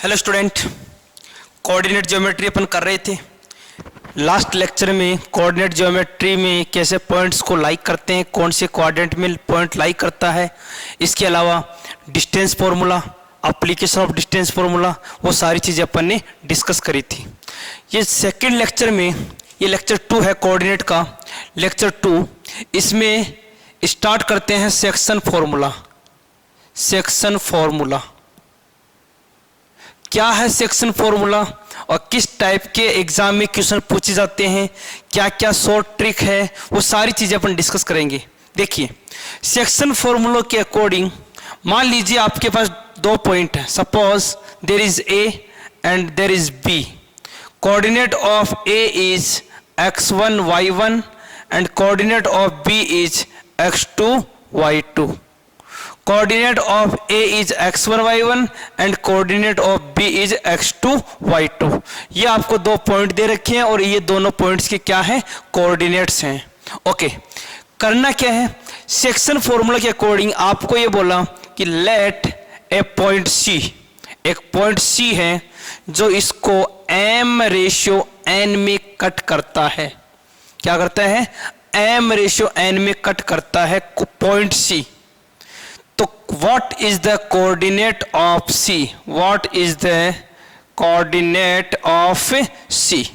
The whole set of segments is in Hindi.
हेलो स्टूडेंट, कोऑर्डिनेट ज्योमेट्री अपन कर रहे थे। लास्ट लेक्चर में कोऑर्डिनेट ज्योमेट्री में कैसे पॉइंट्स को लाइक करते हैं, कौन से कोऑर्डिनेट में पॉइंट लाइक करता है, इसके अलावा distance formula, application of distance formula, वो सारी चीज़ें अपन ने डिस्कस करी थी। ये सेकेंड लेक्चर में, ये लेक्चर 2 है कोऑर्डिनेट का, लेक्चर 2। इसमें स्टार्ट करते हैं सेक्शन फार्मूला। सेक्शन फार्मूला क्या है, सेक्शन फार्मूला और किस टाइप के एग्जाम में क्वेश्चन पूछे जाते हैं, क्या क्या शॉर्ट ट्रिक है, वो सारी चीजें अपन डिस्कस करेंगे। देखिए, सेक्शन फार्मूला के अकॉर्डिंग मान लीजिए आपके पास दो पॉइंट है, suppose there is A and there is B. Coordinate of A is x1 y1 and coordinate of B is x2 y2। Coordinate of A is x1 y1 and coordinate of B is x2 y2। ये आपको दो पॉइंट दे रखे हैं और ये दोनों पॉइंट्स के क्या हैं, कोऑर्डिनेट्स हैं। ओके, करना क्या है, सेक्शन फॉर्मूला के अकॉर्डिंग आपको ये बोला कि लेट ए पॉइंट C, एक पॉइंट C है जो इसको m/n में कट करता है। क्या करता है, m/n में कट करता है पॉइंट C। तो what is the coordinate of C? What is the coordinate of C?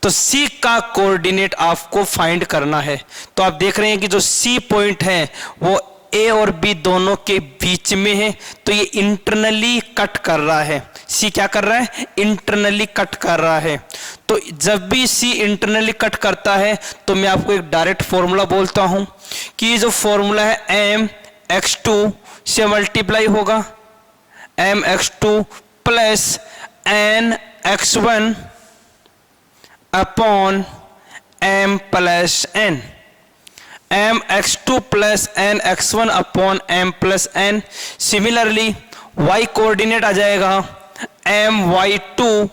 तो C का कोऑर्डिनेट आपको फाइंड करना है। तो आप देख रहे हैं कि जो C पॉइंट है वो A और B दोनों के बीच में है, तो ये इंटरनली कट कर रहा है। C क्या कर रहा है, इंटरनली कट कर रहा है। तो जब भी C इंटरनली कट करता है तो मैं आपको एक डायरेक्ट फॉर्मूला बोलता हूं कि ये जो फॉर्मूला है m x2 से मल्टीप्लाई होगा, mx2 plus n x1 upon m plus n। mx2 plus n x1 upon m plus n। Similarly y coordinate आ जाएगा my2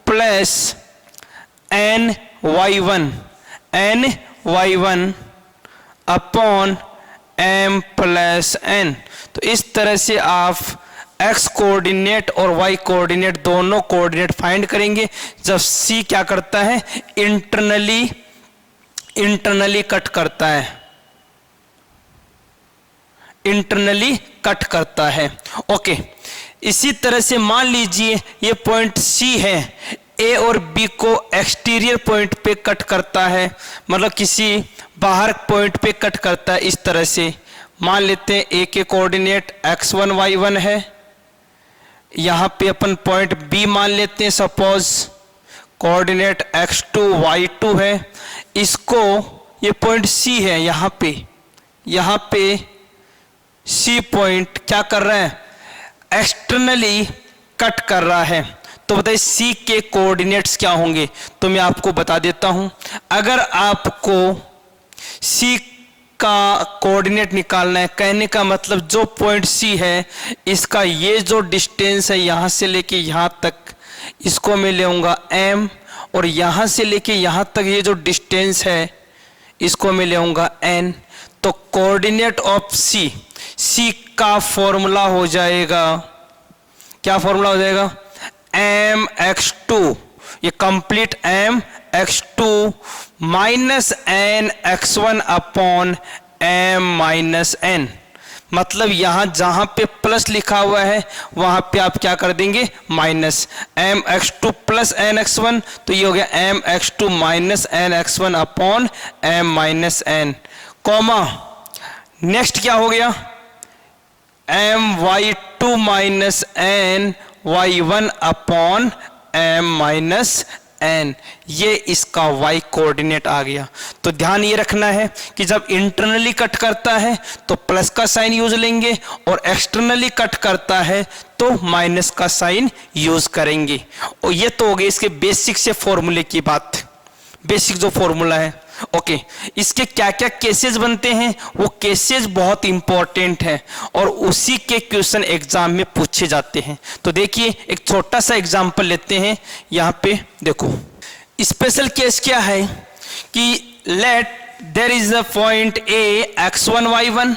plus n y1 upon m plus n। तो इस तरह से आप x कोऑर्डिनेट और y कोऑर्डिनेट दोनों कोऑर्डिनेट फाइंड करेंगे जब C क्या करता है, इंटरनली कट करता है, इंटरनली कट करता है। ओके, इसी तरह से मान लीजिए ये पॉइंट C है, A और B को एक्सटीरियर पॉइंट पे कट करता है, मतलब किसी बाहर पॉइंट पे कट करता है। इस तरह से मान लेते हैं A के कोऑर्डिनेट x1 y1 है, यहाँ पे अपन पॉइंट B मान लेते हैं, सपोज कोऑर्डिनेट x2 y2 है। इसको, ये पॉइंट C है, यहाँ पे C पॉइंट क्या कर रहा है, एक्सटर्नली कट कर रहा है। तो बताइए C के कोऑर्डिनेट्स क्या होंगे, तो मैं आपको बता देता हूं। अगर आपको C का कोऑर्डिनेट निकालना है, कहने का मतलब जो पॉइंट C है इसका ये जो डिस्टेंस है यहां से लेके यहां तक, इसको मैं लेऊंगा m, और यहां से लेके यहां तक ये जो डिस्टेंस है इसको मैं लेऊंगा n। तो कोऑर्डिनेट ऑफ C का फॉर्मूला हो जाएगा, क्या फॉर्मूला हो जाएगा, mx2, ये complete mx2 minus n x1 upon m minus n। मतलब यहां जहां पे प्लस लिखा हुआ है वहां पे आप क्या कर देंगे, minus mx2 plus n x1। तो ये हो गया mx2 minus n x1 upon m minus n, comma next क्या हो गया, my2 minus n y1 upon m minus n। ये इसका y कोऑर्डिनेट आ गया। तो ध्यान ये रखना है कि जब इंटरनली कट करता है तो प्लस का साइन यूज लेंगे और एक्सटर्नली कट करता है तो माइनस का साइन यूज करेंगे। और ये तो हो गई इसके बेसिक से फॉर्मूले की बात, बेसिक जो फॉर्मूला है। ओके, इसके क्या क्या केसेस बनते हैं, वो केसेस बहुत इंपॉर्टेंट है और उसी के क्वेश्चन एग्जाम में पूछे जाते हैं। तो देखिए एक छोटा सा एग्जांपल लेते हैं। यहाँ पे देखो, स्पेशल केस क्या है कि let there is a point A x1 y1,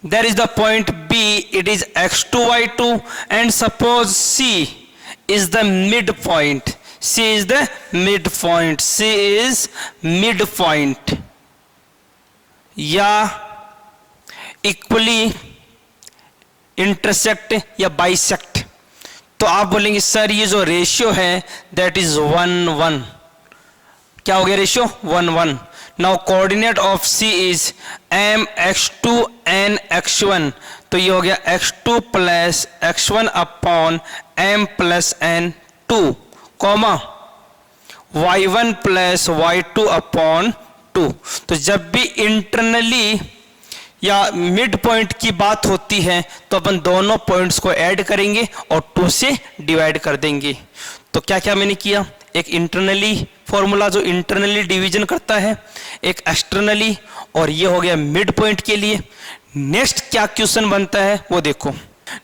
there is the point B it is x2 y2, and suppose C is the midpoint. C is the midpoint. C is midpoint या इक्वली इंटरसेक्ट या बाइसेक्ट, तो आप बोलेंगे सर ये जो रेशियो है दैट इज 1:1. क्या हो गया ratio? 1:1. Now coordinate of C is m x2 n x1, तो ये हो गया x2 plus x1 upon m plus n 2, comma y1 plus y2 upon 2. तो जब भी इंटरनली या मिड पॉइंट की बात होती है तो अपन दोनों पॉइंट्स को ऐड करेंगे और 2 से डिवाइड कर देंगे. तो क्या क्या मैंने किया, एक इंटरनली फॉर्मूला जो इंटरनली डिवीजन करता है, एक एक्सटर्नली, और ये हो गया मिड पॉइंट के लिए. नेक्स्ट क्या क्वेश्चन बनता है वो देखो.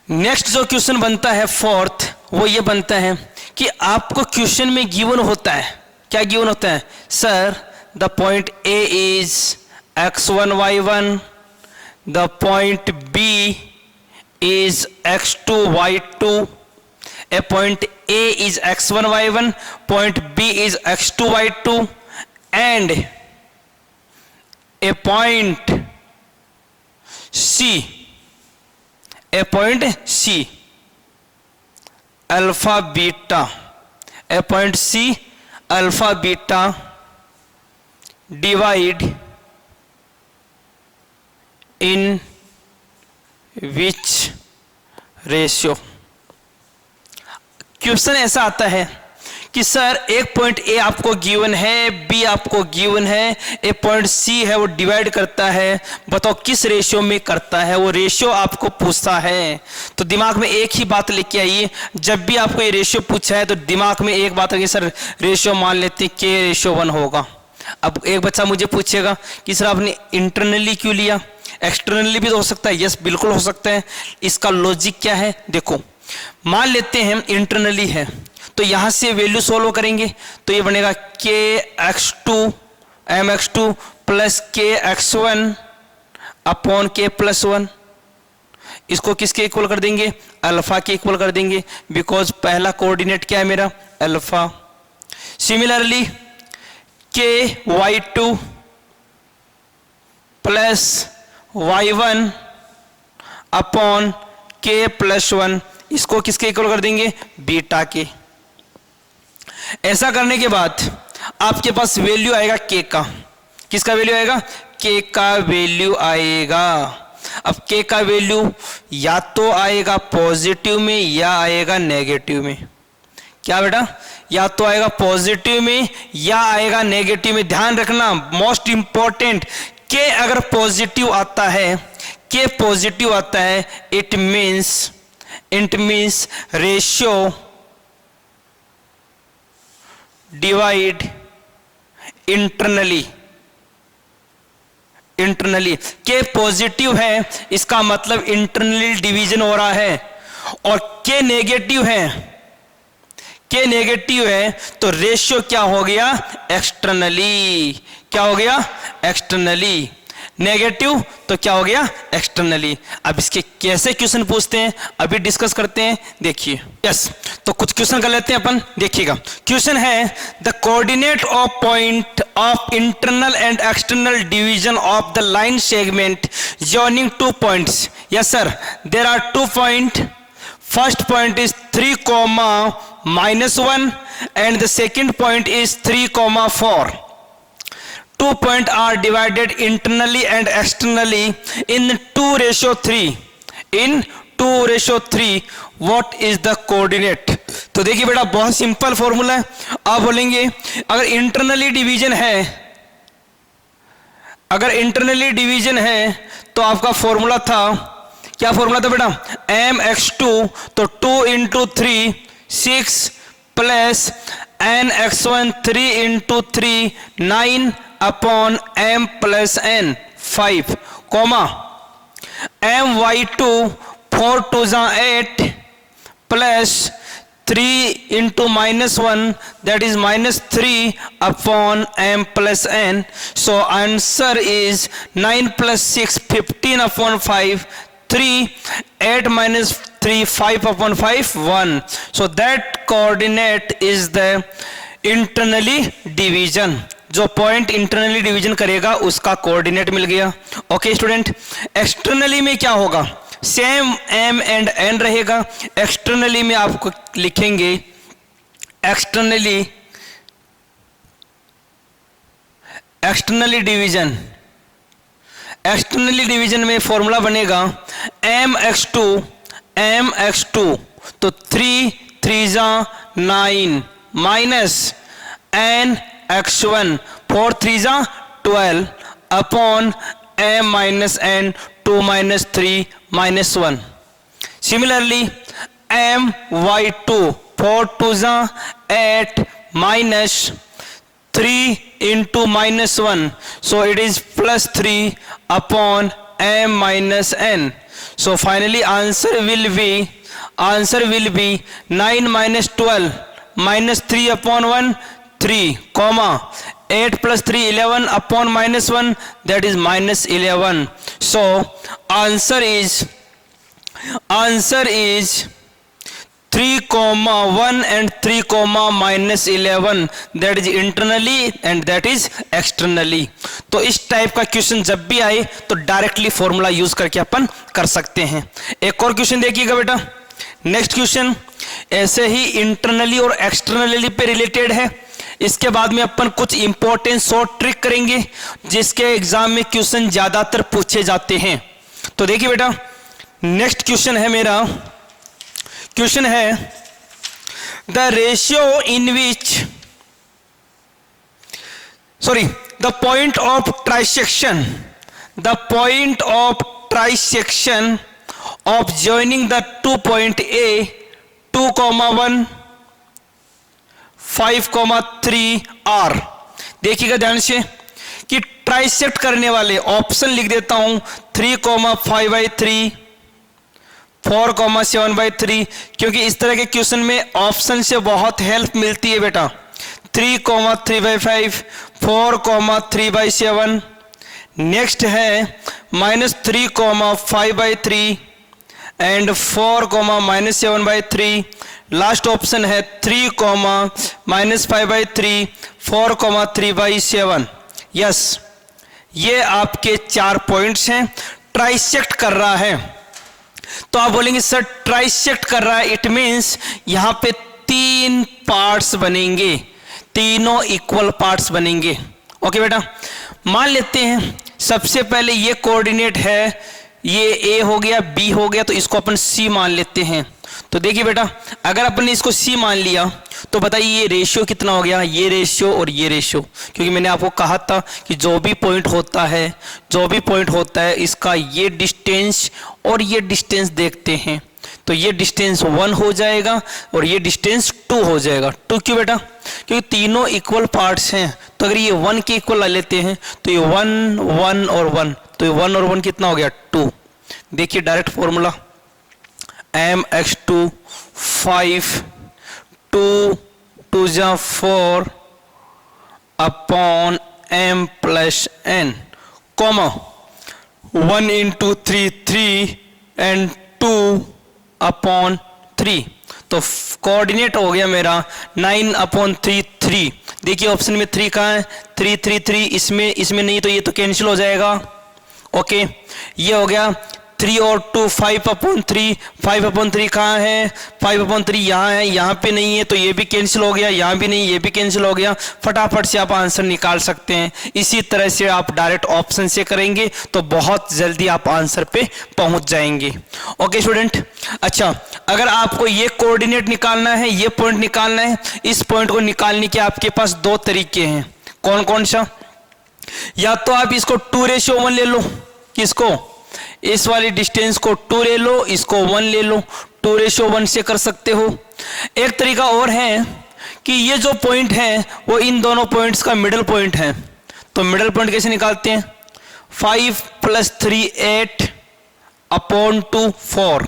नेक्स्ट जो क्वेश्चन बनता है फोर्थ, वो ये बनता है कि आपको क्वेश्चन में गिवन होता है, क्या गिवन होता है, sir the point A is x1 y1, the point B is x2 y2, a point A is x1 y1, point B is x2 y2, and a point C, alpha beta, a point C alpha beta divide in which ratio. Question ऐसा आता है कि सर एक पॉइंट ए आपको गिवन है, बी आपको गिवन है, एक पॉइंट सी है वो डिवाइड करता है, बताओ किस रेशियो में करता है. वो रेशियो आपको पूछता है तो दिमाग में एक ही बात लेके आइए. जब भी आपको ये रेशियो पूछा है तो दिमाग में एक बात रखिए, सर रेशियो मान लेते हैं के रेशियो 1 होगा. अब एक बच्चा मुझे पूछेगा कि सर आपने इंटरनली क्यों लिया, एक्सटर्नली भी तो हो सकता है. यस बिल्कुल हो सकता है. इसका लॉजिक क्या है देखो, मान लेते हैं इंटरनली है तो यहां से वैल्यू सोल्व करेंगे तो ये बनेगा के x2 mx2 प्लस के x1 अपॉन के प्लस 1. इसको किसके इक्वल कर देंगे, अल्फा के इक्वल कर देंगे, बिकॉज पहला कोऑर्डिनेट क्या है मेरा, अल्फा. सिमिलरली के y2 प्लस y1 अपॉन के प्लस 1, इसको किसके इक्वल कर देंगे, बीटा के. ऐसा करने के बाद आपके पास वैल्यू आएगा के का. किसका वैल्यू आएगा, के का वैल्यू आएगा. अब के का वैल्यू या तो आएगा पॉजिटिव में या आएगा नेगेटिव में. क्या बेटा, या तो आएगा पॉजिटिव में या आएगा नेगेटिव में. ध्यान रखना मोस्ट इंपॉर्टेंट, के अगर पॉजिटिव आता है, के पॉजिटिव आता है, it means ratio divide internally. के पॉजिटिव है इसका मतलब इंटरनली डिवीजन हो रहा है, और के नेगेटिव है तो रेशियो क्या हो गया, एक्सटर्नली. क्या हो गया, एक्सटर्नली. नेगेटिव तो क्या हो गया, एक्सटर्नली. अब इसके कैसे क्वेश्चन पूछते हैं अभी डिस्कस करते हैं, देखिए. यस, तो कुछ क्वेश्चन कर लेते हैं अपन, देखिएगा. क्वेश्चन है the coordinate of point of internal and external division of the line segment joining 2 points. Yes sir, there are 2 point. First point is 3,-1 and the second point is 3,4. 2 points are divided internally and externally in 2:3. In 2:3, what is the coordinate? तो देखिए बेटा बहुत सिंपल फॉर्मूला है. आप बोलेंगे अगर इंटरनली डिवीजन है तो आपका फॉर्मूला था, क्या फॉर्मूला था बेटा, mx2 तो 2 into 3 6 plus nx1 3 into 3 9 upon m plus n 5, comma my2 4 2 8 plus 3 into -1 that is -3 upon m plus n. So answer is 9 plus 6 15 upon 5 3, 8 minus 3, 5 upon 5, 1. So that coordinate is the internally division. जो पॉइंट इंटरनली डिवीजन करेगा उसका कोऑर्डिनेट मिल गया. ओके स्टूडेंट, एक्सटर्नली में क्या होगा? सेम m एंड n रहेगा. एक्सटर्नली में आपको लिखेंगे एक्सटर्नली डिवीजन में फॉर्मूला बनेगा mx2 तो 3 3 9 minus nx1 4 3 12 upon m minus n 2 minus 3 minus 1. Similarly my2 4 2 8 minus 3 into minus 1, so it is plus 3 upon m minus n. So finally answer will be 9 minus 12 minus 3 upon 1 3 comma 8 plus 3 11 upon minus 1, that is minus 11. So answer is 3 comma 1 and 3 comma minus 11, that is internally and that is externally. तो इस टाइप का क्वेश्चन जब भी आए तो डायरेक्टली फॉर्मूला यूज करके अपन कर सकते हैं. एक और क्वेश्चन देखिएगा बेटा. नेक्स्ट क्वेश्चन ऐसे ही इंटरनली और एक्सटर्नली पे रिलेटेड है. इसके बाद में अपन कुछ इंपॉर्टेंट शॉर्ट ट्रिक करेंगे जिसके एग्जाम में क्वेश्चन ज्यादातर पूछे जाते हैं. तो देखिए बेटा, नेक्स्ट क्वेश्चन है मेरा. क्वेश्चन है the ratio in which the point of trisection of joining the 2 point A 2,1 5,3 R. देखिएगा ध्यान से कि ट्राइसेक्ट करने वाले ऑप्शन लिख देता हूं 3,5/3 4,7/3, क्योंकि इस तरह के क्वेश्चन में ऑप्शन से बहुत हेल्प मिलती है बेटा. 3,3/5 4,3/7. नेक्स्ट है -3,5/3 एंड 4,-7/3. लास्ट ऑप्शन है 3,-5/3 4,3/7. यस, ये आपके 4 पॉइंट्स हैं. ट्राइसेक्ट कर रहा है तो आप बोलेंगे सर ट्राइसेक्ट कर रहा है, इट मीन्स यहां पे 3 पार्ट्स बनेंगे, तीनों इक्वल पार्ट्स बनेंगे. ओके बेटा, मान लेते हैं सबसे पहले ये कोऑर्डिनेट है, ये A हो गया, B हो गया, तो इसको अपन C मान लेते हैं. तो देखिए बेटा, अगर अपन ने इसको C मान लिया तो बताइए ये रेशियो कितना हो गया, ये रेशियो और ये रेशियो. क्योंकि मैंने आपको कहा था कि जो भी पॉइंट होता है इसका ये डिस्टेंस और ये डिस्टेंस देखते हैं, तो ये डिस्टेंस 1 हो जाएगा और ये डिस्टेंस 2 हो जाएगा. 2 क्यों बेटा? क्योंकि तीनों इक्वल पार्ट्स हैं. तो अगर ये 1 के इक्वल ला लेते हैं तो ये 1 1 और 1, तो ये 1 और 1 कितना हो गया 2. देखिए direct formula mx2 5 2 2 4 upon m plus n comma 1 into 3 3 and 2 upon 3. तो कोऑर्डिनेट हो गया मेरा 9/3 3. देखिए ऑप्शन में 3 कहाँ है, 3 3 3 इसमें नहीं, तो ये तो कैंसिल हो जाएगा. ओके, ये हो गया 3 और 2 5/3. 5/3 कहाँ है, 5/3 यहाँ है, यहाँ पे नहीं है, तो ये भी कैंसिल हो गया, यहाँ भी नहीं, ये भी कैंसिल हो गया. फटाफट से आप आंसर निकाल सकते हैं. इसी तरह से आप डायरेक्ट ऑप्शन से करेंगे तो बहुत जल्दी आप आंसर पे पहुंच जाएंगे. ओके स्टूडेंट, अच्छा अगर आपको ये कोऑर्डिनेट निकालना है, ये पॉइंट निकालना है, इस पॉइंट को निकालने के आपके पास 2 तरीके हैं. कौन कौन सा? या तो आप इसको 2:1 ले लो, किसको, इस वाली डिस्टेंस को 2 ले लो, इसको 1 ले लो, 2:1 से कर सकते हो. एक तरीका और है कि ये जो पॉइंट है वो इन दोनों पॉइंट्स का मिडिल पॉइंट है. तो मिडिल पॉइंट कैसे निकालते हैं? 5 + 3 8 अपॉन 2 4,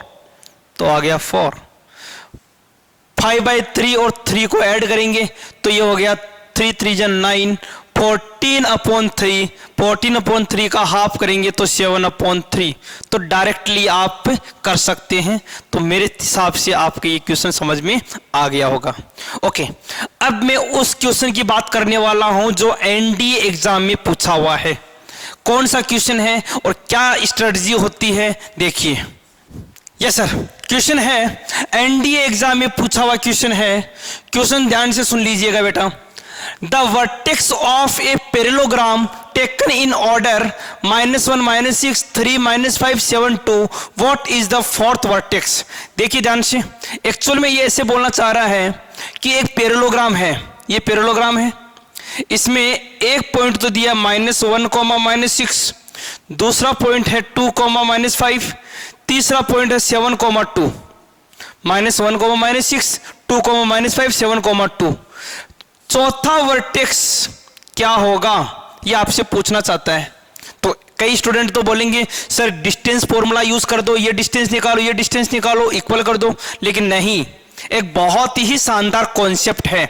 तो आ गया 4. 5/3 और 3 को ऐड करेंगे तो ये हो गया 3 3 9 14/3, 14/3 का हाफ करेंगे तो 7/3, तो डायरेक्टली आप कर सकते हैं। तो मेरे हिसाब से आपके ये क्वेश्चन समझ में आ गया होगा। ओके, अब मैं उस क्वेश्चन की बात करने वाला हूं जो एनडीए एग्जाम में पूछा हुआ है। कौन सा क्वेश्चन है और क्या स्ट्रेटजी होती है, देखिए। यस सर, क्वेश्चन है एनडीए एग्जाम में पूछा हुआ क्वेश्चन है। क्वेश्चन ध्यान से सुन लीजिएगा बेटा। The vertex of a parallelogram taken in order -1, -6, 3, -5, 7, 2, what is the fourth vertex. देखिए ध्यान से, एक्चुअल में ये ऐसे बोलना चाह रहा है कि एक पैरेललोग्राम है, ये पैरेललोग्राम है, इसमें एक पॉइंट तो दिया -1, -6, दूसरा पॉइंट है 2, -5, तीसरा पॉइंट है 7, 2, -1, -6, 2, -5, 7, 2। चौथा वर्टेक्स क्या होगा, ये आपसे पूछना चाहता है। तो कई स्टूडेंट तो बोलेंगे सर डिस्टेंस फॉर्मूला यूज कर दो, ये डिस्टेंस निकालो, ये डिस्टेंस निकालो, इक्वल कर दो, लेकिन नहीं, एक बहुत ही शानदार कॉन्सेप्ट है।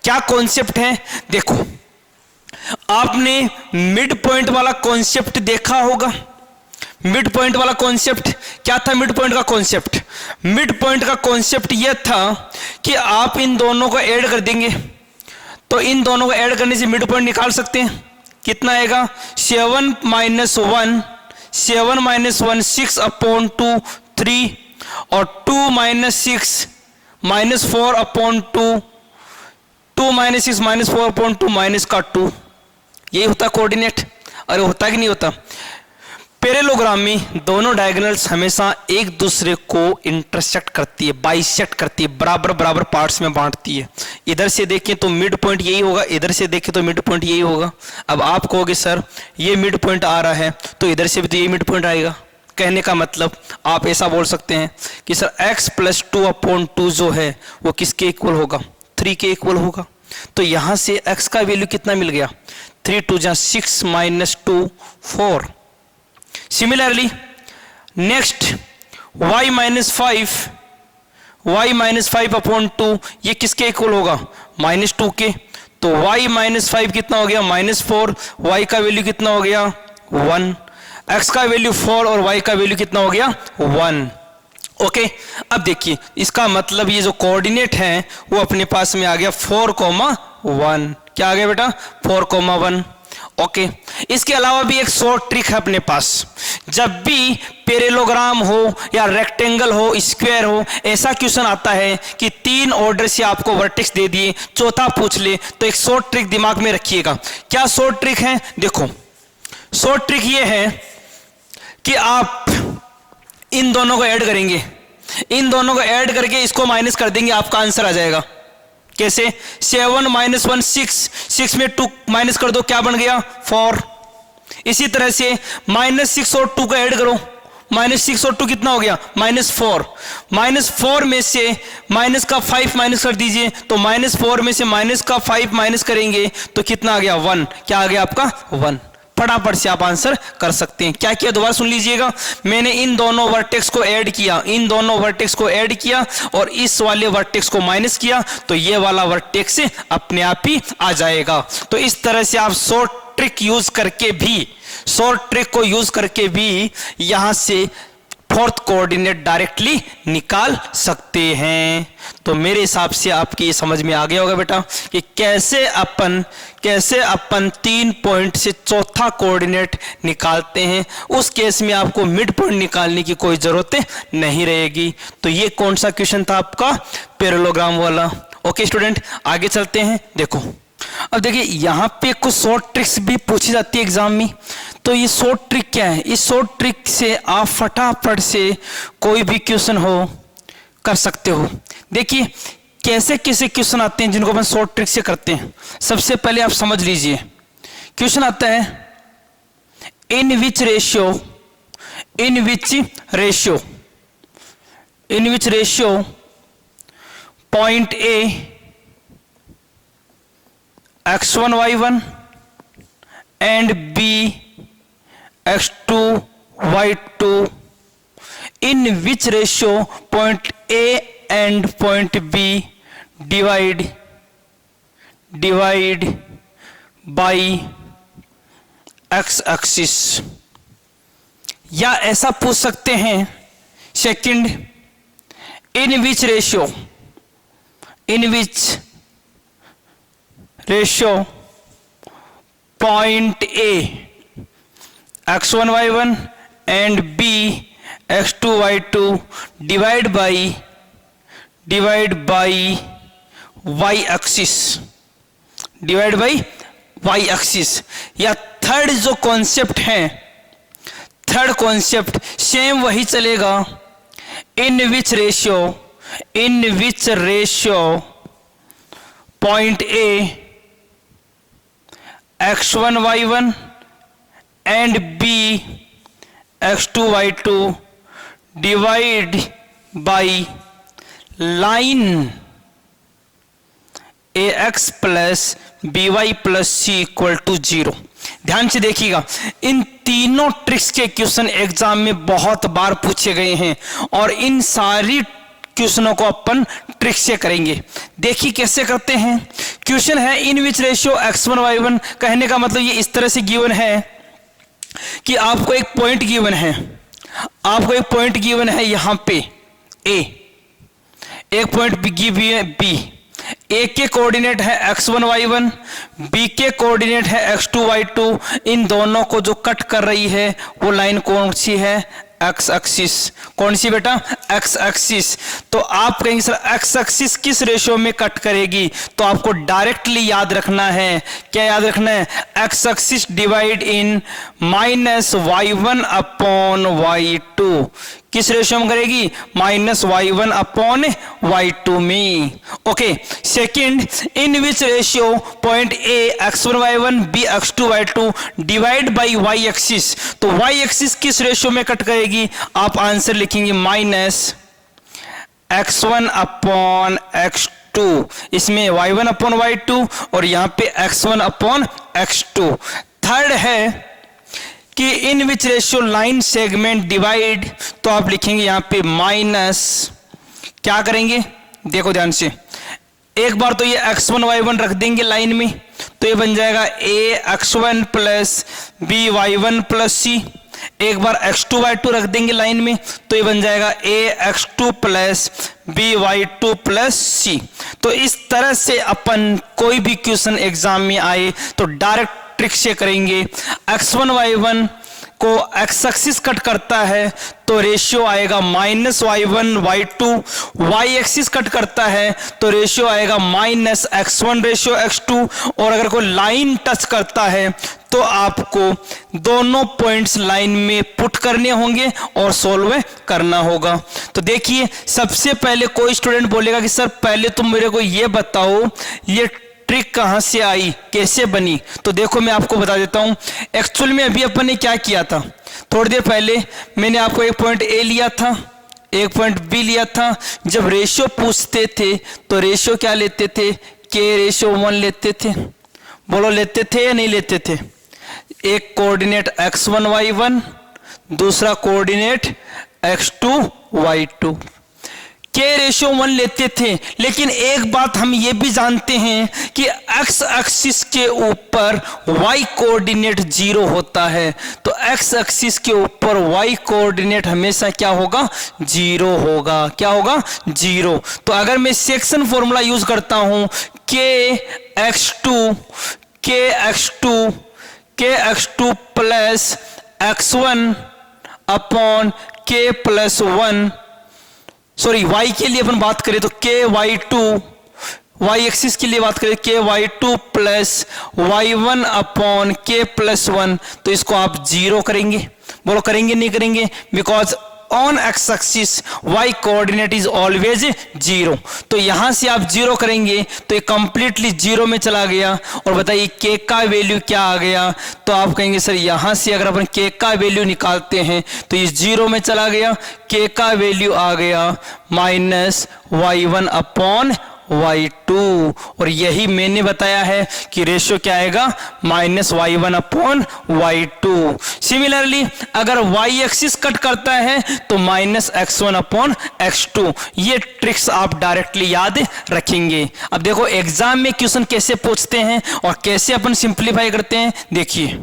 क्या कॉन्सेप्ट है, देखो, आपने मिड पॉइंट वाला कॉन्सेप्ट देखा होगा। मिड पॉइंट वाला कॉन्सेप्ट क्या था? मिड पॉइंट का कॉन्सेप्ट, मिड पॉइंट का कॉन्सेप्ट यह था कि आप इन दोनों को ऐड कर देंगे, तो इन दोनों को ऐड करने से मिड पॉइंट निकाल सकते हैं। कितना आएगा? 7 - 1, 7 - 1 6/2, 3, और 2 - 6 -4/2, 2 - 6 -4/2 माइनस का 2। यही होता कोऑर्डिनेट। अरे होता कि नहीं होता? पैरेललोग्राम में दोनों डायगोनल्स हमेशा एक दूसरे को इंटरसेक्ट करती है, बाइसेक्ट करती है, बराबर बराबर पार्ट्स में बांटती है। इधर से देखें तो मिड पॉइंट यही होगा, इधर से देखें तो मिड पॉइंट यही होगा। अब आप कहोगे सर ये मिड पॉइंट आ रहा है तो इधर से भी तो यही मिड पॉइंट आएगा। कहने का मतलब आप ऐसा बोल सकते हैं कि सर x + 2/2 जो है वो किसके इक्वल होगा? 3 के इक्वल होगा। तो यहां से x का वैल्यू कितना मिल गया? 3 × 2 = 6 - 2 4। Similarly, next y - 5/2 ये किसके इक्वल होगा? -2 के। तो y - 5 कितना हो गया? -4। y का वैल्यू कितना हो गया? 1। x का वैल्यू 4 और y का वैल्यू कितना हो गया? 1। ओके, अब देखिए इसका मतलब ये जो कोऑर्डिनेट है वो अपने पास में आ गया 4,1। क्या आ गया बेटा? 4,1। ओके, इसके अलावा भी एक शॉर्ट ट्रिक है अपने पास। जब भी पैरेललोग्राम हो या रेक्टेंगल हो, स्क्वायर हो, ऐसा क्वेश्चन आता है कि 3 ऑर्डर से आपको वर्टेक्स दे दिए, चौथा पूछ ले, तो एक शॉर्ट ट्रिक दिमाग में रखिएगा। क्या शॉर्ट ट्रिक है? देखो, शॉर्ट ट्रिक ये है कि आप इन दोनों को ऐड करेंगे, इन दोनों को ऐड करके इसको माइनस कर देंगे, आपका आंसर आ जाएगा। कैसे? 7 - 1 6, 6 में 2 माइनस कर दो, क्या बन गया? 4। इसी तरह से -6 और 2 को ऐड करो, -6 और 2 कितना हो गया? -4। -4 में से माइनस का 5 माइनस कर दीजिए, तो -4 में से माइनस का 5 माइनस करेंगे तो कितना आ गया? 1। क्या आ गया आपका? 1। फटाफट से आप आंसर कर सकते हैं। क्या किया? दोबारा सुन लीजिएगा। मैंने इन दोनों वर्टेक्स को ऐड किया, इन दोनों वर्टेक्स को ऐड किया और इस वाले वर्टेक्स को माइनस किया, तो ये वाला वर्टेक्स अपने आप ही आ जाएगा। तो इस तरह से आप शॉर्ट ट्रिक यूज करके भी, शॉर्ट ट्रिक को यूज करके भी यहां से फोर्थ कोऑर्डिनेट डायरेक्टली निकाल सकते हैं। तो मेरे हिसाब से आपकी ये समझ में आ गया होगा बेटा कि कैसे अपन 3 पॉइंट से चौथा कोऑर्डिनेट निकालते हैं। उस केस में आपको मिड पॉइंट निकालने की कोई जरूरत नहीं रहेगी। तो ये कौन सा क्वेश्चन था आपका? पैरेललोग्राम वाला। ओके स्टूडेंट, आगे चलते हैं। देखो, अब देखिए यहां पे कुछ शॉर्ट ट्रिक्स भी पूछी जाती है एग्जाम में। तो ये शॉर्ट ट्रिक क्या है? इस शॉर्ट ट्रिक से आप फटाफट से कोई भी क्वेश्चन हो कर सकते हो। देखिए कैसे कैसे क्वेश्चन आते हैं जिनको अपन शॉर्ट ट्रिक से करते हैं। सबसे पहले आप समझ लीजिए, क्वेश्चन आता है in which ratio point A x1 y1 and b x2 y2, in which ratio point A and point B divide by x axis, या ऐसा पूछ सकते हैं second, in which ratio point A x1 y1 and b x2 y2 divide by y axis, या थर्ड जो कॉन्सेप्ट है, थर्ड कॉन्सेप्ट सेम वही चलेगा, in which ratio point A x1 y1 and b x2 y2 divide by line ax plus by plus C equal to 0। ध्यान से देखिएगा, इन तीनों ट्रिक्स के क्वेश्चन एग्जाम में बहुत बार पूछे गए हैं और इन सारी क्वेश्चनों को अपन ट्रिक से करेंगे। देखिए कैसे करते हैं। क्वेश्चन है in which ratio x1 y1, कहने का मतलब ये इस तरह से गिवन है कि आपको एक पॉइंट गिवन है, यहां पे a, एक पॉइंट गिवन b, ए के कोऑर्डिनेट है x1 y1, बी के कोऑर्डिनेट है x2 y2, इन दोनों को जो कट कर रही है वो लाइन कौन सी है, एक्स एक्सिस। कौन सी बेटा, एक्स एक्सिस। तो आप कहेंगे सर एक्स एक्सिस किस रेशियो में कट करेगी, तो आपको डायरेक्टली याद रखना है, क्या याद रखना है, x axis divide in minus y1 upon y2, किस रेशियो में करेगी, माइनस y1 अपॉन y2 में। Okay, second, in which ratio point A x1 y1 B x2 y2 divide by y axis, तो y एक्सिस किस रेशियो में कट करेगी, आप आंसर लिखेंगे माइनस x1 अपॉन x2, इसमें y1 अपॉन y2 और यहां पे x1 अपॉन x2। थर्ड है कि in which ratio line segment divide, तो आप लिखेंगे यहां पे माइनस, क्या करेंगे, देखो ध्यान से, एक बार तो ये x1 y1 रख देंगे लाइन में, तो ये बन जाएगा a x1 plus b y1 plus C, एक बार x2 y2 रख देंगे लाइन में, तो ये बन जाएगा a x2 plus b y2 plus C. तो इस तरह से अपन कोई भी क्वेश्चन एग्जाम में आए तो डायरेक्ट ट्रिक से करेंगे। x1 y1 को x एक्सिस कट करता है तो रेशियो आएगा minus y1 y2, y axis cut करता है तो रेशियो आएगा माइनस x1 रेशियो x2, और अगर कोई लाइन टच करता है तो आपको दोनों पॉइंट्स लाइन में पुट करने होंगे और सोल्व करना होगा। तो देखिए, सबसे पहले कोई स्टूडेंट बोलेगा कि सर पहले तुम मेरे को ये बताओ ये ट्रिक कहां से आई, कैसे बनी, तो देखो मैं आपको बता देता हूं। एक्चुअल में अभी अपन ने क्या किया था, थोड़ी देर पहले मैंने आपको एक पॉइंट ए लिया था, एक पॉइंट बी लिया था। जब रेशियो पूछते थे तो रेशियो क्या लेते थे, के रेशियो 1 लेते थे, बोलो लेते थे या नहीं लेते थे। एक कोऑर्डिनेट x1 y1, दूसरा कोऑर्डिनेट x2 y2, के रेशियो 1 लेते थे। लेकिन एक बात हम ये भी जानते हैं कि x एक्सिस के ऊपर y कोऑर्डिनेट 0 होता है, तो x एक्सिस के ऊपर y कोऑर्डिनेट हमेशा क्या होगा, 0 होगा। क्या होगा, 0। तो अगर मैं सेक्शन फॉर्मूला यूज करता हूं kx2 plus x1 upon k plus 1, sorry y के लिए अपन बात करें तो ky2, y एक्सिस के लिए बात करें ky2 plus y1 upon k plus 1, तो इसको आप 0 करेंगे। बोलो करेंगे नहीं करेंगे, because on x axis y coordinate is always 0। तो यहां से आप 0 करेंगे तो ये कंप्लीटली 0 में चला गया। और बताइए k का वैल्यू क्या आ गया, तो आप कहेंगे सर यहां से अगर अपन k का वैल्यू निकालते हैं तो ये 0 में चला गया, k का वैल्यू आ गया माइनस y1 अपॉन y2, और यही मैंने बताया है कि रेशियो क्या आएगा -y1/y2। सिमिलरली अगर y एक्सिस कट करता है तो -x1/x2। ये ट्रिक्स आप डायरेक्टली याद रखेंगे। अब देखो एग्जाम में क्वेश्चन कैसे पूछते हैं और कैसे अपन सिंप्लीफाई करते हैं, देखिए।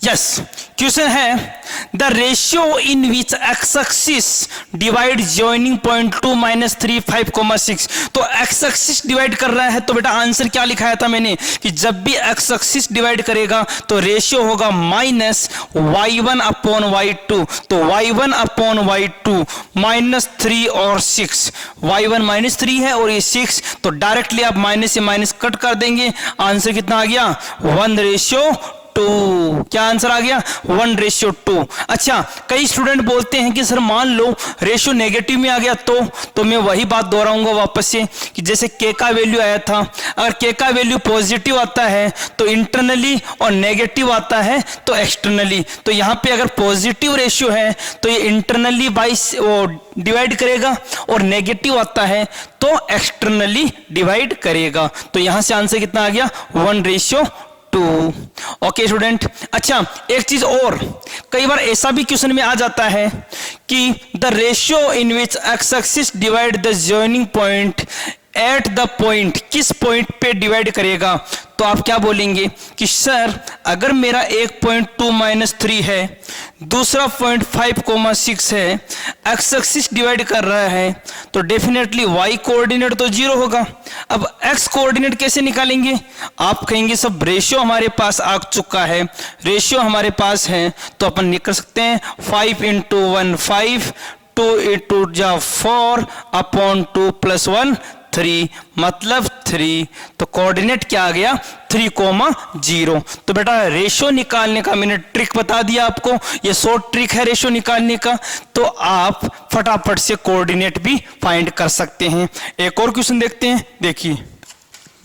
यस, क्वेश्चन है the ratio in which x axis divide joining point 2 -3 5,6। तो एक्स एक्सिस डिवाइड कर रहा है, तो बेटा आंसर क्या लिखाया था मैंने कि जब भी एक्स एक्सिस डिवाइड करेगा तो रेशियो होगा -y1/y2। तो y1/y2 -3 और 6, y1 -3 है और ये 6, तो डायरेक्टली आप माइनस से माइनस कट कर देंगे। आंसर कितना आ गया 1:2। क्या आंसर आ गया 1:2। अच्छा, कई स्टूडेंट बोलते हैं कि सर मान लो रेशियो नेगेटिव में आ गया तो मैं वही बात दोहराऊंगा वापस से कि जैसे k का वैल्यू आया था, अगर k का वैल्यू पॉजिटिव आता है तो इंटरनली और नेगेटिव आता है तो एक्सटर्नली। तो यहां पे अगर पॉजिटिव रेशियो है तो ये इंटरनली बाई डिवाइड करेगा और नेगेटिव आता है तो एक्सटर्नली डिवाइड करेगा। तो यहां से आंसर कितना आ गया 1:2। Okay student. अच्छा, एक चीज और, कई बार ऐसा भी क्वेश्चन में आ जाता है कि the ratio in which x axis divide the joining point at the point, किस पॉइंट पे डिवाइड करेगा। तो आप क्या बोलेंगे कि सर अगर मेरा एक पॉइंट 2 -3 है, दूसरा पॉइंट 5,6 है, एक्स एक्सिस डिवाइड कर रहा है तो डेफिनेटली y कोऑर्डिनेट तो 0 होगा। अब x कोऑर्डिनेट कैसे निकालेंगे। आप कहेंगे सब रेशियो हमारे पास आ चुका है, रेशियो हमारे पास है, तो अपन निकल सकते हैं 5 × 1 5, 2 × 2 4 अपॉन 2 + 1 3, मतलब 3। तो कोऑर्डिनेट क्या आ गया 3,0। तो बेटा रेशियो निकालने का मैंने ट्रिक बता दिया आपको, ये शॉर्ट ट्रिक है रेशियो निकालने का। तो आप फटाफट से कोऑर्डिनेट भी फाइंड कर सकते हैं। एक और क्वेश्चन देखते हैं, देखिए।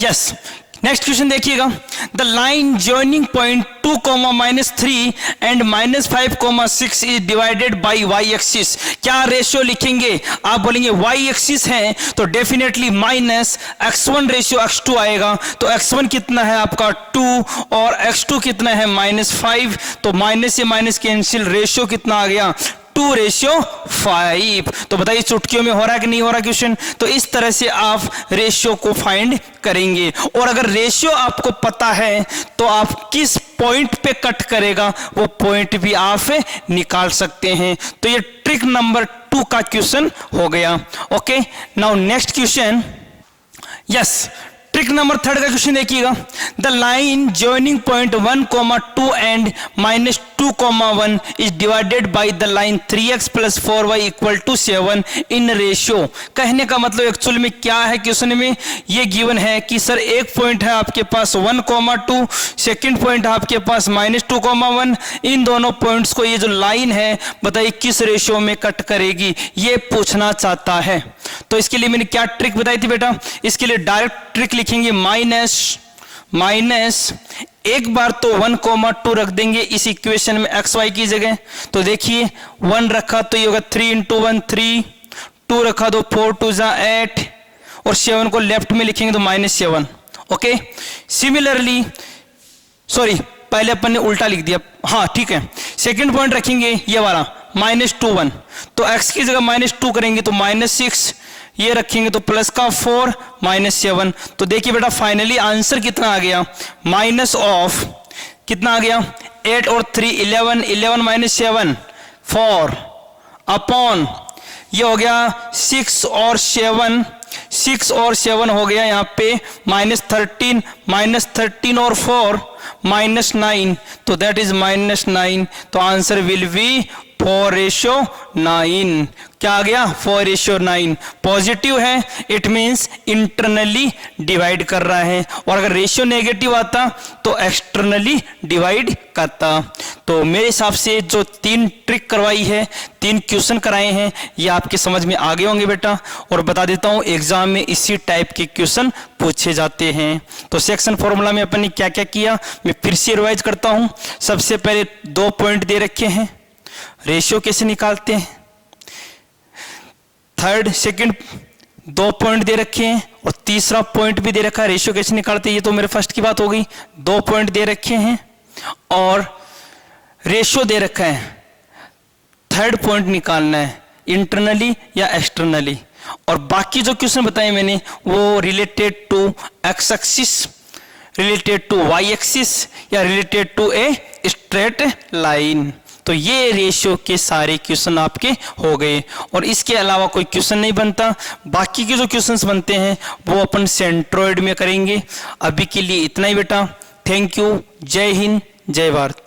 यस, नेक्स्ट क्वेश्चन देखिएगा। The line joining point 2, -3 and -5,6 is divided by y axis. क्या रेशियो लिखेंगे। आप बोलेंगे y एक्सिस है तो डेफिनेटली -x1 रेशियो x2 आएगा। तो x1 कितना है आपका 2 और x2 कितना है -5। तो माइनस से माइनस कैंसिल, रेशियो कितना आ गया 2:5। तो बताइए चुटकियों में हो रहा है कि नहीं हो रहा क्वेश्चन। तो इस तरह से आप रेशियो को फाइंड करेंगे। और अगर रेशियो आपको पता है तो आप किस पॉइंट पे कट करेगा वो पॉइंट भी आप निकाल सकते हैं। तो ये ट्रिक नंबर 2 का क्वेश्चन हो गया। Okay, now next question. Yes, trick number 3 का क्वेश्चन देखिएगा। The line joining point 1, 2 and -2, 1 is divided by the line 3x + 4y = 7 in ratio. कहने का मतलब एक्चुअल में क्या है, क्वेश्चन में ये गिवन है कि सर एक पॉइंट है आपके पास 1, 2, सेकंड पॉइंट है आपके पास -2, 1। इन दोनों पॉइंट्स को ये जो लाइन है बताइए किस रेशियो में कट करेगी, ये पूछना चाहता है। तो इसके लिए मैंने क्या ट्रिक बताई थी बेटा, इसके लिए डायरेक्ट ट्रिक लिखेंगे माइनस एक बार तो 1, 2 रख देंगे इस इक्वेशन में x y की जगह। तो देखिए 1 रखा तो ये होगा 3 × 1 3, 2 रखा तो 4 × 2 8 और 7 को लेफ्ट में लिखेंगे तो -7। ओके, सिमिलरली सॉरी पहले अपन ने उल्टा लिख दिया, हाँ ठीक है। सेकंड पॉइंट रखेंगे ये वाला -2, 1, तो x की जगह -2 करेंगे तो -6, ये रखेंगे तो प्लस का 4 -7। तो देखिए बेटा फाइनली आंसर कितना आ गया माइनस ऑफ कितना आ गया 8 और 3 11, 11 - 7 4 अपॉन ये हो गया 6 और 7, 6 और 7 हो गया यहाँ पे -13 और 4 -9, तो दैट इज -9। तो आंसर विल बी 4:9। क्या आ गया 4:9। पॉजिटिव है इट मींस इंटरनली डिवाइड कर रहा है, और अगर रेशियो नेगेटिव आता तो एक्सटर्नली डिवाइड करता। तो मेरे हिसाब से जो 3 ट्रिक करवाई है, 3 क्वेश्चन कराए हैं, ये आपके समझ में आ गए होंगे बेटा। और बता देता हूं एग्जाम में इसी टाइप के क्वेश्चन पूछे जाते हैं। तो सेक्शन फॉर्मूला में अपन ने क्या क्या किया मैं फिर से रिवाइज करता हूं। सबसे पहले 2 पॉइंट दे रखे हैं, रेशियो कैसे निकालते हैं, सेकंड 2 पॉइंट दे रखे हैं और तीसरा पॉइंट भी दे रखा है। रेशियो कैसे निकालते हैं, ये तो मेरे फर्स्ट की बात हो गई। 2 पॉइंट दे रखे हैं और रेशियो दे रखा है। थर्ड पॉइंट निकालना है इंटरनली या एक्सटर्नली। और बाकी जो क्वेश्चन बताए मैंने वो related to x axis, related to y axis या related to a straight line. तो ये रेशियो के सारे क्वेश्चन आपके हो गए और इसके अलावा कोई क्वेश्चन नहीं बनता। बाकी के जो क्वेश्चंस बनते हैं वो अपन सेंट्रोइड में करेंगे। अभी के लिए इतना ही बेटा। Thank you. जय हिंद, जय भारत।